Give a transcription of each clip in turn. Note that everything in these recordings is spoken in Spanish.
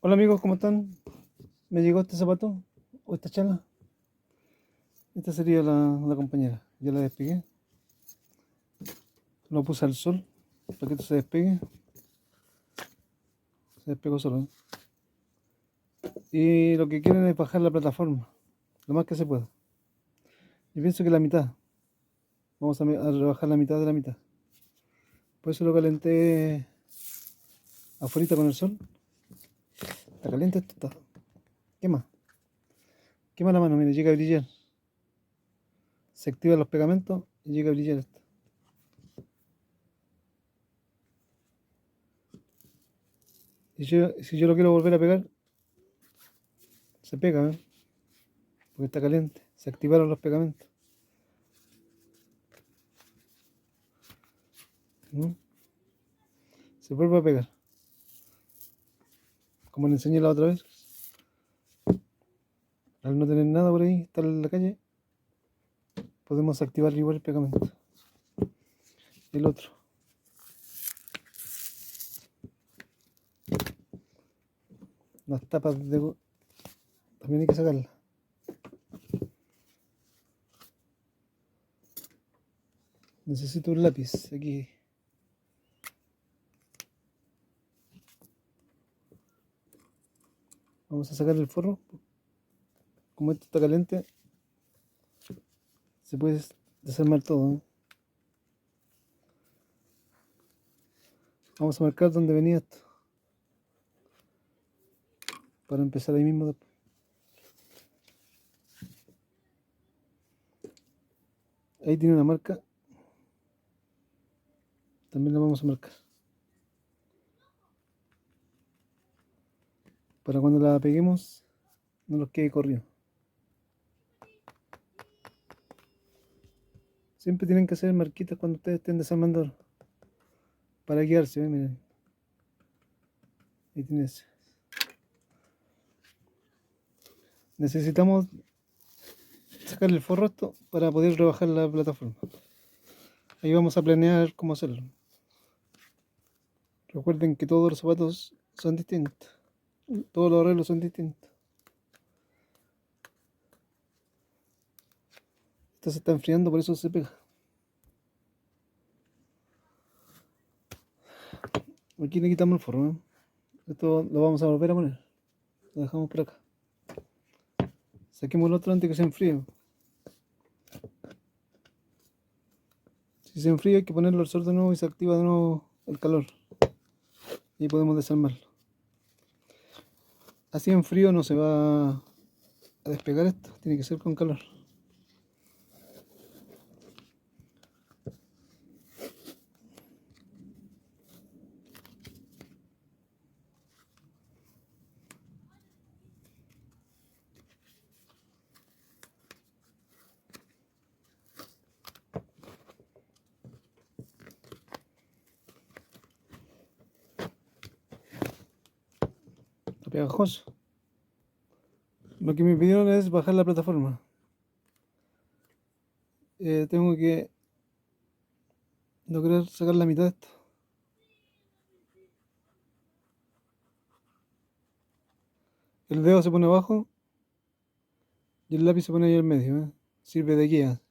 Hola amigos, ¿cómo están? Me llegó este zapato o esta chala. Esta sería la compañera. Ya la despegué. Lo puse al sol para que esto se despegue. Se despegó solo. Y lo que quieren es bajar la plataforma. Lo más que se pueda. Yo pienso que la mitad. Vamos a rebajar la mitad de la mitad. Por eso lo calenté afuera con el sol. Está caliente esto. Está. Quema. Quema la mano, mira, llega a brillar. Se activan los pegamentos y llega a brillar esto. Y si yo lo quiero volver a pegar, se pega, ¿eh? Porque está caliente. Se activaron los pegamentos. ¿No? Se vuelve a pegar. Como le enseñé la otra vez. Al no tener nada por ahí, estar en la calle, podemos activar igual el pegamento. El otro. Las tapas también hay que sacarlas. Necesito un lápiz aquí. Vamos a sacar el forro. Como esto está caliente, se puede desarmar todo, ¿no? Vamos a marcar dónde venía esto. Para empezar ahí mismo después. Ahí tiene una marca. También la vamos a marcar. Para cuando la peguemos, no nos quede corrido. Siempre tienen que hacer marquitas cuando ustedes estén desarmando. Para guiarse, miren. Ahí tienes. Necesitamos sacar el forro esto para poder rebajar la plataforma. Ahí vamos a planear cómo hacerlo. Recuerden que todos los zapatos son distintos. Todos los arreglos son distintos. Esto se está enfriando, por eso se pega. Aquí le quitamos el forro, ¿eh? Esto lo vamos a volver a poner. Lo dejamos por acá. Saquemos el otro antes que se enfríe. Si se enfría hay que ponerlo al sol de nuevo y se activa de nuevo el calor. Y podemos desarmarlo. Así en frío no se va a despegar esto. Tiene que ser con calor. Está pegajoso. Lo que me pidieron es bajar la plataforma. Tengo que lograr sacar la mitad de esto. El dedo se pone abajo y el lápiz se pone ahí al medio, ¿eh? Sirve de guía.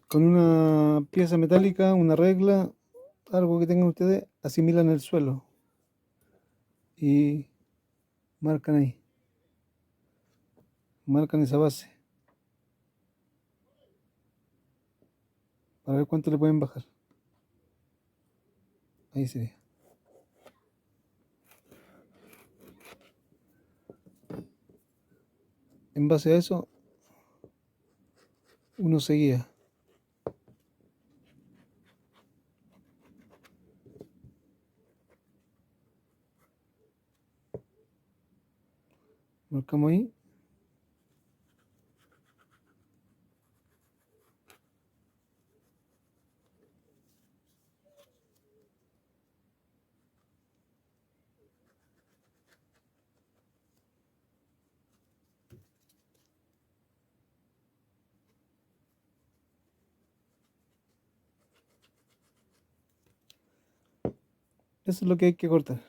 Con una pieza metálica, una regla, algo que tengan ustedes, asimilan el suelo y marcan ahí, marcan esa base para ver cuánto le pueden bajar. Ahí sería. En base a eso, uno se guía. Marcamos ahí. Eso es lo que hay que cortar.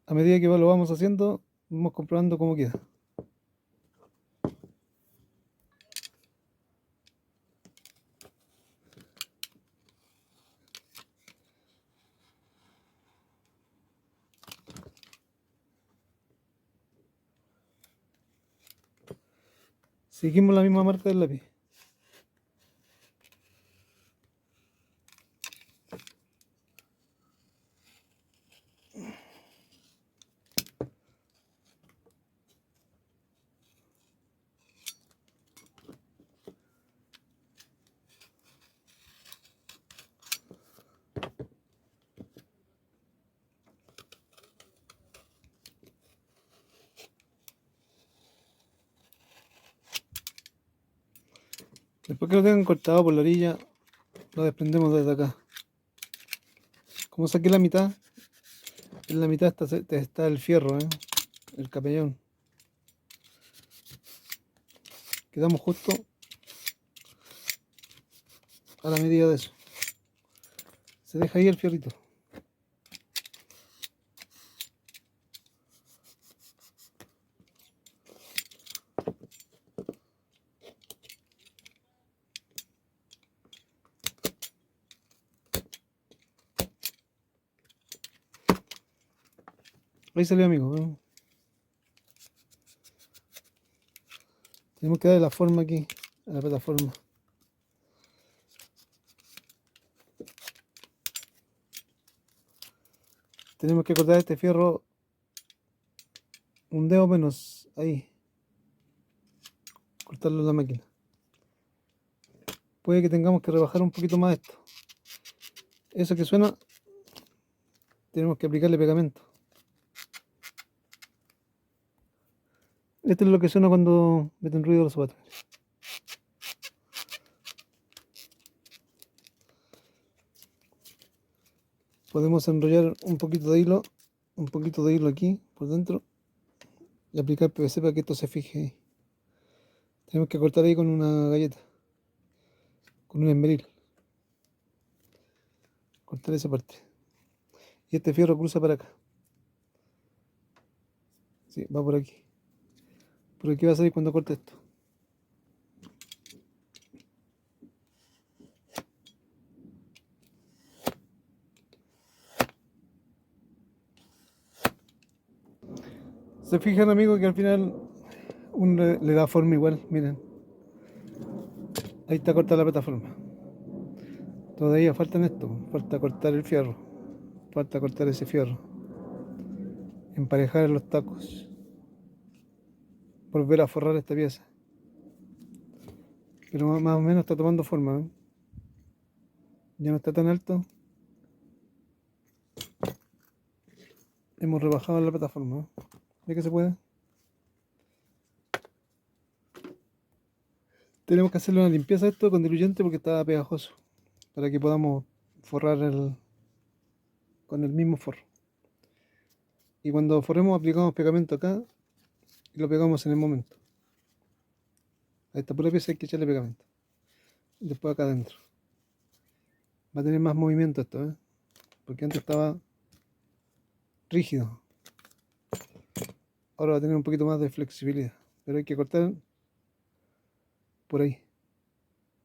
A medida que lo vamos haciendo, vamos comprobando cómo queda. Seguimos la misma marca del lápiz. Después que lo tengan cortado por la orilla, lo desprendemos desde acá. Como saqué la mitad, en la mitad está el fierro, el capellón. Quedamos justo a la medida de eso. Se deja ahí el fierrito. Ahí salió, amigo. Tenemos que darle la forma aquí a la plataforma. Tenemos que cortar este fierro un dedo menos ahí. Cortarlo en la máquina. Puede que tengamos que rebajar un poquito más esto. Eso que suena, tenemos que aplicarle pegamento. Esto es lo que suena cuando meten ruido los zapatos. Podemos enrollar un poquito de hilo aquí por dentro y aplicar PVC para que esto se fije ahí. Tenemos que cortar ahí con una galleta, con un esmeril. Cortar esa parte. Y este fierro cruza para acá. Sí, va por aquí. Por aquí va a salir cuando corte esto. Se fijan, amigos, que al final uno le da forma igual, miren. Ahí está cortada la plataforma. Todavía faltan esto, falta cortar el fierro. Falta cortar ese fierro. Emparejar los tacos. Volver a forrar esta pieza. Pero más o menos está tomando forma, ¿eh? Ya no está tan alto. Hemos rebajado la plataforma, ¿eh? ¿Ve que se puede? Tenemos que hacerle una limpieza a esto con diluyente porque está pegajoso. Para que podamos forrar con el mismo forro. Y cuando forremos aplicamos pegamento acá y lo pegamos en el momento. A esta pura pieza hay que echarle pegamento. Y después acá adentro. Va a tener más movimiento esto, ¿eh? Porque antes estaba rígido. Ahora va a tener un poquito más de flexibilidad. Pero hay que cortar por ahí.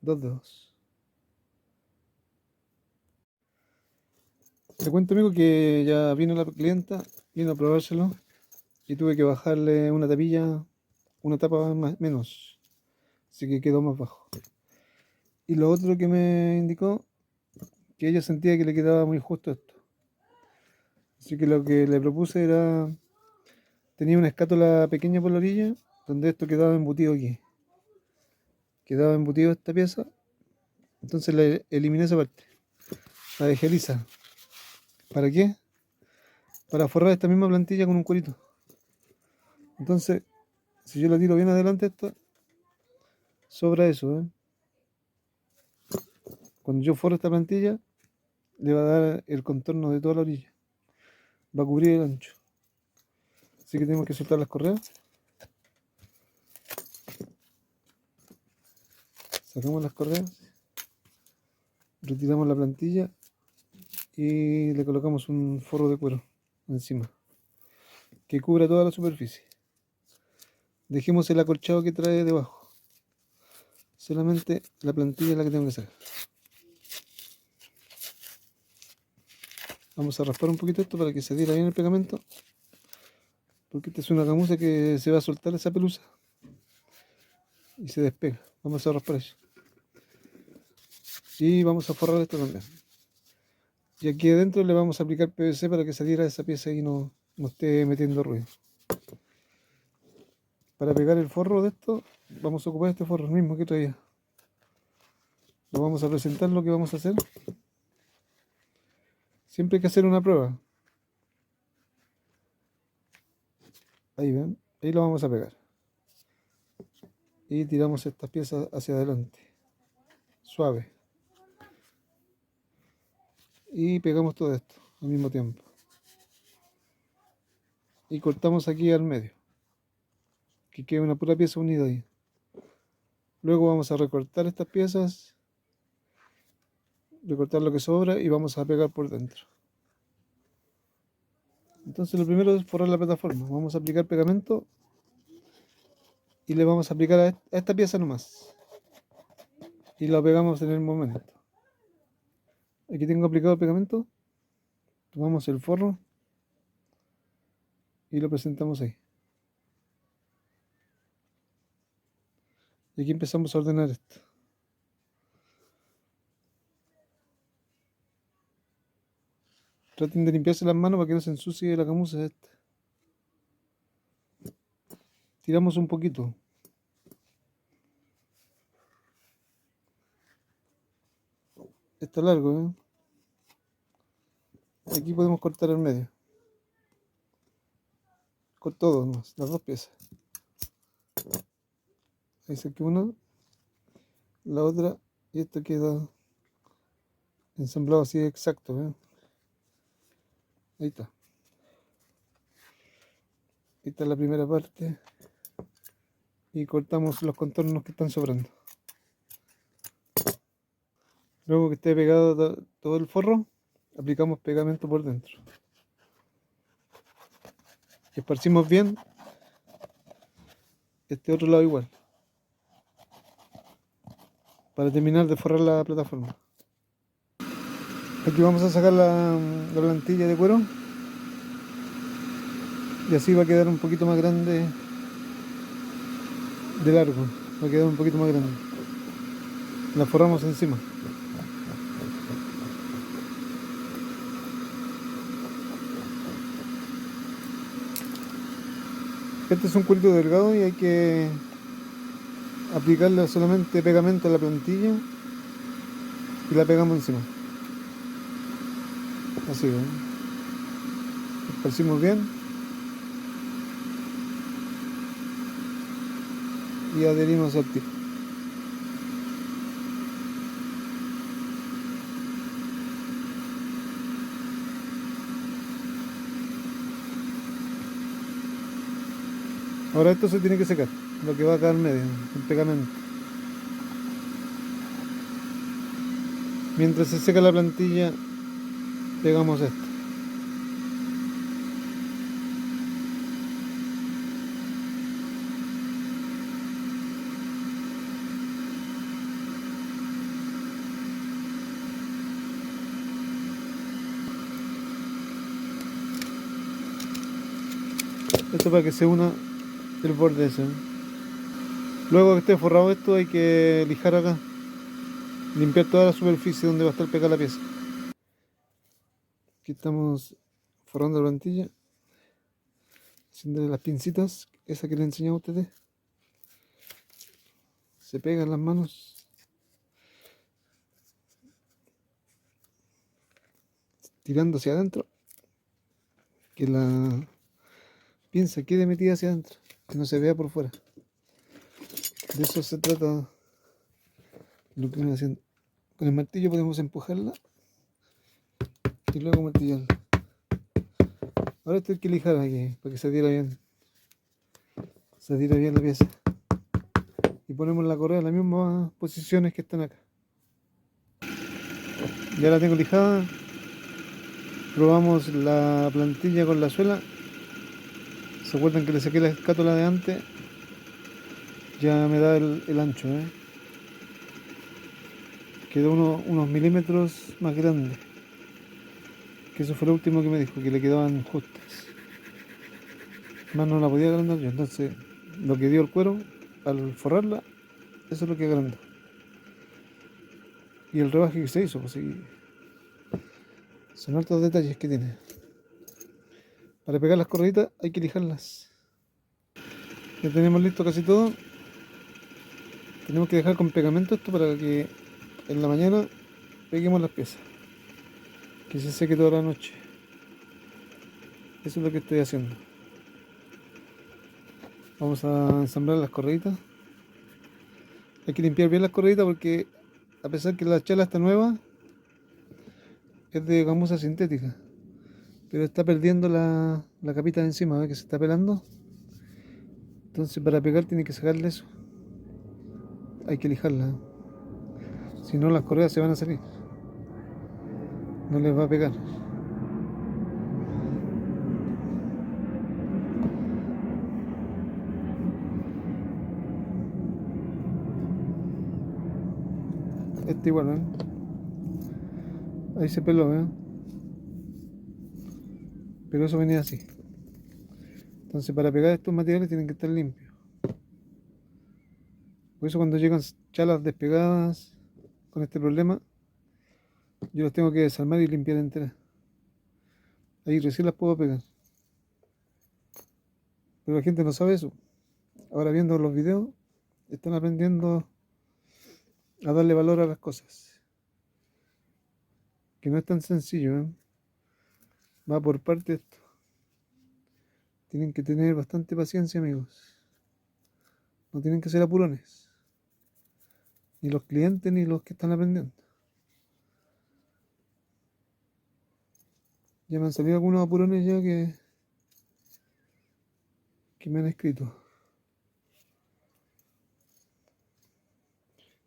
2 dedos. Te cuento, amigo, que ya vino la clienta, vino a probárselo y tuve que bajarle una tapilla, una tapa más, menos, así que quedó más bajo. Y lo otro que me indicó, que ella sentía que le quedaba muy justo esto. Así que lo que le propuse era, tenía una espátula pequeña por la orilla, donde esto quedaba embutido aquí. Quedaba embutido esta pieza, entonces le eliminé esa parte, la dejé lisa. ¿Para qué? Para forrar esta misma plantilla con un cuerito. Entonces, si yo la tiro bien adelante esta, sobra eso, ¿eh? Cuando yo forro esta plantilla, le va a dar el contorno de toda la orilla. Va a cubrir el ancho. Así que tenemos que soltar las correas. Sacamos las correas. Retiramos la plantilla y le colocamos un forro de cuero encima que cubra toda la superficie. Dejemos el acolchado que trae debajo. Solamente la plantilla es la que tengo que sacar. Vamos a raspar un poquito esto para que se adhiera bien el pegamento, porque esta es una gamuza que se va a soltar esa pelusa y se despega. Vamos a raspar eso y vamos a forrar esto también. Y aquí adentro le vamos a aplicar PVC para que se adhiera esa pieza y no esté metiendo ruido. Para pegar el forro de esto vamos a ocupar este forro, el mismo que traía. Lo vamos a presentar lo que vamos a hacer. Siempre hay que hacer una prueba. Ahí ven, ahí lo vamos a pegar. Y tiramos estas piezas hacia adelante. Suave. Y pegamos todo esto al mismo tiempo. Y cortamos aquí al medio. Que quede una pura pieza unida ahí. Luego vamos a recortar estas piezas. Recortar lo que sobra y vamos a pegar por dentro. Entonces lo primero es forrar la plataforma. Vamos a aplicar pegamento y le vamos a aplicar a esta pieza nomás. Y la pegamos en el momento. Aquí tengo aplicado el pegamento. Tomamos el forro y lo presentamos ahí. Y aquí empezamos a ordenar esto. Traten de limpiarse las manos para que no se ensucie la gamuza esta. Tiramos un poquito. Está largo, ¿eh? Aquí podemos cortar el medio. Con todo, las dos piezas. Ahí saqué una, la otra, y esto queda ensamblado así exacto, ¿eh? Ahí está. Ahí está la primera parte. Y cortamos los contornos que están sobrando. Luego que esté pegado todo el forro, aplicamos pegamento por dentro. Y esparcimos bien este otro lado igual. Para terminar de forrar la plataforma. Aquí vamos a sacar la plantilla de cuero. Y así va a quedar un poquito más grande de largo. Va a quedar un poquito más grande. La forramos encima. Este es un cuerito delgado y hay que aplicarle solamente pegamento a la plantilla y la pegamos encima. Así, ¿eh? Esparcimos bien y adherimos al tiro. Ahora esto se tiene que secar, lo que va acá en medio, el pegamento. Mientras se seca la plantilla, pegamos esto. Esto para que se una el borde ese. Luego que esté forrado esto hay que lijar acá. Limpiar toda la superficie donde va a estar pegada la pieza. Aquí estamos forrando la plantilla. Haciéndole las pincitas, esa que les enseñé a ustedes. Se pegan las manos. Tirando hacia adentro. Que la pinza quede metida hacia adentro. Que no se vea por fuera. De eso se trata lo que viene haciendo. Con el martillo podemos empujarla y luego martillarla. Ahora esto hay que lijar aquí para que se adhiera bien. Se adhiera bien la pieza. Y ponemos la correa en las mismas posiciones que están acá. Ya la tengo lijada. Probamos la plantilla con la suela. ¿Se acuerdan que le saqué la escátula de antes? Ya me da el ancho, ¿eh? Quedó unos milímetros más grande. Que eso fue lo último que me dijo, que le quedaban justas. Más no la podía agrandar yo. Entonces, lo que dio el cuero al forrarla, eso es lo que agrandó. Y el rebaje que se hizo, pues sí. Son hartos detalles que tiene. Para pegar las correitas hay que lijarlas. Ya tenemos listo casi todo. Tenemos que dejar con pegamento esto para que en la mañana peguemos las piezas. Que se seque toda la noche. Eso es lo que estoy haciendo. Vamos a ensamblar las correitas. Hay que limpiar bien las correitas porque a pesar que la chala está nueva, es de gamuza sintética. Pero está perdiendo la capita de encima, ¿ve? Que se está pelando. Entonces para pegar tiene que sacarle eso. Hay que lijarla. Si no las correas se van a salir. No les va a pegar. Este igual, ¿eh? Ahí se peló, ¿eh? Pero eso venía así. Entonces para pegar estos materiales tienen que estar limpios. Por eso cuando llegan chalas despegadas con este problema, yo los tengo que desarmar y limpiar enteras. Ahí recién las puedo pegar. Pero la gente no sabe eso. Ahora viendo los videos, están aprendiendo a darle valor a las cosas. Que no es tan sencillo, ¿eh? Va por parte esto. Tienen que tener bastante paciencia, amigos. No tienen que ser apurones. Ni los clientes ni los que están aprendiendo. Ya me han salido algunos apurones ya que me han escrito.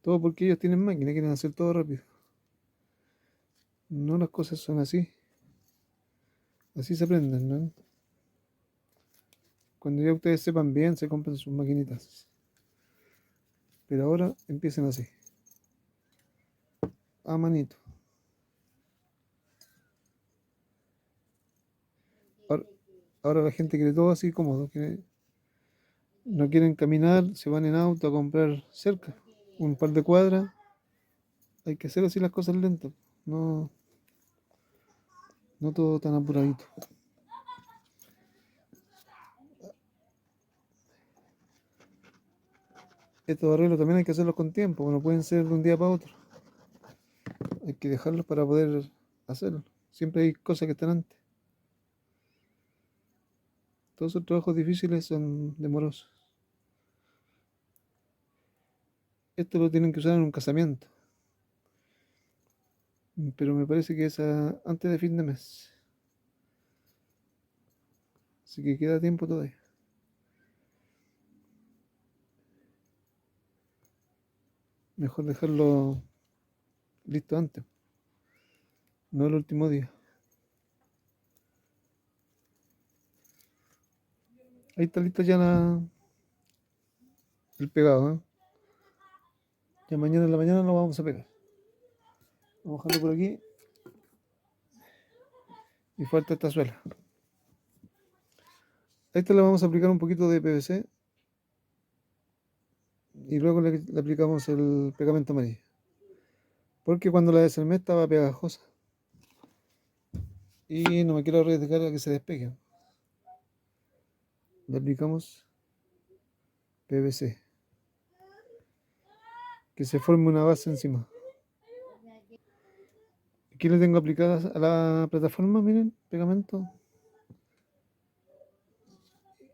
Todo porque ellos tienen máquina, quieren hacer todo rápido. No, las cosas son así. Así se aprenden, ¿no? Cuando ya ustedes sepan bien, se compran sus maquinitas. Pero ahora empiecen así. A manito. Ahora, ahora la gente quiere todo así cómodo. No quieren caminar, se van en auto a comprar cerca. Un par de cuadras. Hay que hacer así las cosas lentas. No, no todo tan apuradito. Estos arreglos también hay que hacerlos con tiempo. No pueden ser de un día para otro. Hay que dejarlos para poder hacerlo. Siempre hay cosas que están antes. Todos esos trabajos difíciles son demorosos. Esto lo tienen que usar en un casamiento. Pero me parece que es antes de fin de mes. Así que queda tiempo todavía. Mejor dejarlo listo antes, no el último día. Ahí está listo ya el pegado, ¿eh? Ya mañana en la mañana lo vamos a pegar. Vamos a dejarlo por aquí. Y falta esta suela. A esta le vamos a aplicar un poquito de PVC. Y luego le aplicamos el pegamento amarillo. Porque cuando la desarmé estaba pegajosa. Y no me quiero arriesgar a que se despegue. Le aplicamos PVC. Que se forme una base encima. Aquí le tengo aplicada a la plataforma, miren, pegamento.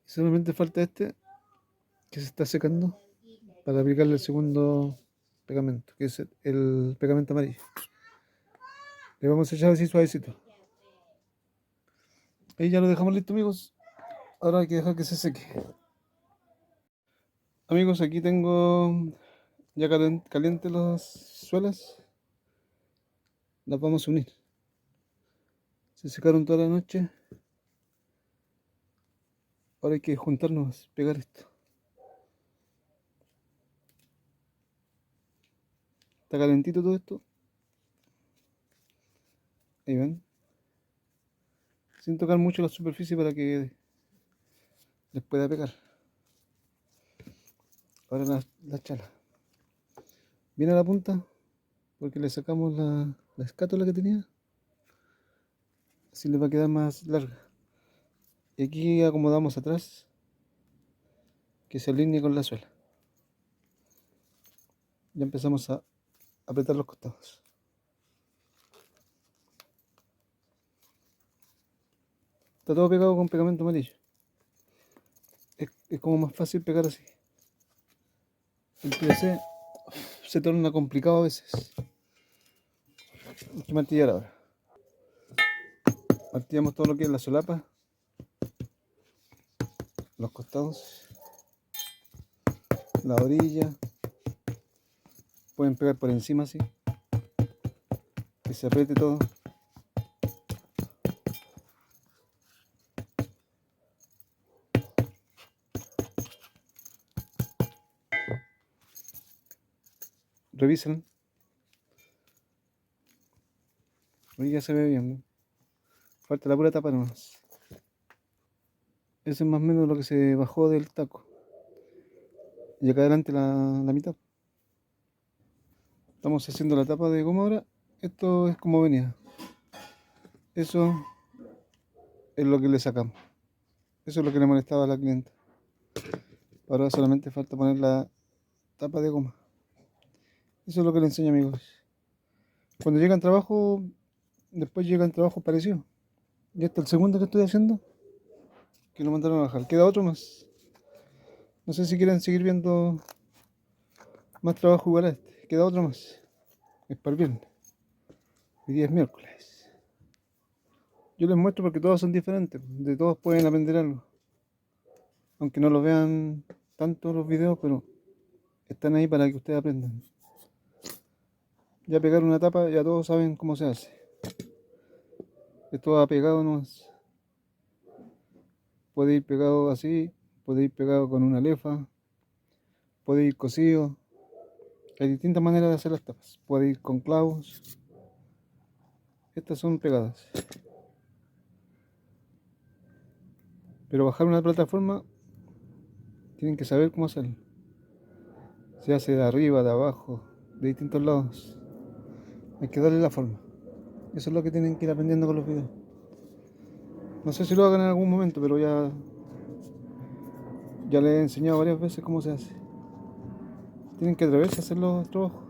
Solamente falta este, que se está secando, para aplicarle el segundo pegamento, que es el pegamento amarillo. Le vamos a echar así suavecito. Ahí ya lo dejamos listo, amigos. Ahora hay que dejar que se seque. Amigos, aquí tengo ya caliente las suelas. las vamos a unir. Se secaron toda la noche. Ahora hay que juntarnos, pegar esto. Está calentito todo esto. Ahí ven. Sin tocar mucho la superficie para que les pueda pegar. Ahora la chala. Viene a la punta porque le sacamos la escátula que tenía. Así le va a quedar más larga. Y aquí acomodamos atrás que se alinee con la suela. Ya empezamos a apretar los costados. Está todo pegado con pegamento amarillo. Es como más fácil pegar así. El PVC se torna complicado a veces. Hay que martillar ahora. Martillamos todo lo que es la solapa, los costados, la orilla. Pueden pegar por encima así, que se apriete todo. Revisen. Hoy ya se ve bien, ¿no? Falta la pura tapa nomás. Eso es más o menos lo que se bajó del taco. Y acá adelante la mitad. Estamos haciendo la tapa de goma ahora. Esto es como venía. Eso es lo que le sacamos. Eso es lo que le molestaba a la clienta. Ahora solamente falta poner la tapa de goma. Eso es lo que le enseño, amigos. Cuando llegan trabajo, después llegan trabajos parecidos. Y este es el segundo que estoy haciendo, que lo mandaron a bajar. Queda otro más. No sé si quieren seguir viendo más trabajo igual a este. Queda otro más. Es para el viernes. Hoy día es miércoles. Yo les muestro porque todos son diferentes. De todos pueden aprender algo. Aunque no lo vean tanto los videos, pero están ahí para que ustedes aprendan. Ya pegar una tapa, ya todos saben cómo se hace. Esto va pegado nomás. Puede ir pegado así, puede ir pegado con una lefa, puede ir cosido. Hay distintas maneras de hacer las tapas. Puede ir con clavos. Estas son pegadas. Pero bajar una plataforma tienen que saber cómo hacerlo. Se hace de arriba, de abajo, de distintos lados. Hay que darle la forma. Eso es lo que tienen que ir aprendiendo con los videos. No sé si lo hagan en algún momento, pero ya les he enseñado varias veces cómo se hace. Tienen que atreverse a hacer los trabajos.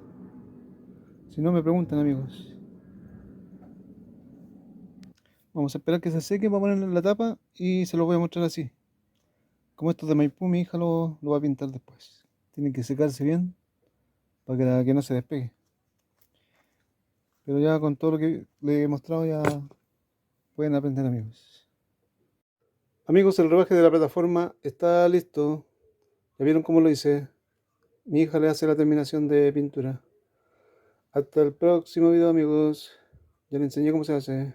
Si no, me preguntan, amigos. Vamos a esperar que se seque para ponerle la tapa y se lo voy a mostrar así. Como esto es de Maipú, mi hija lo va a pintar después. Tiene que secarse bien para que no se despegue. Pero ya con todo lo que les he mostrado ya pueden aprender, amigos. Amigos, el rebaje de la plataforma está listo. ¿Ya vieron cómo lo hice? Mi hija le hace la terminación de pintura. Hasta el próximo video, amigos. Ya le enseñé cómo se hace.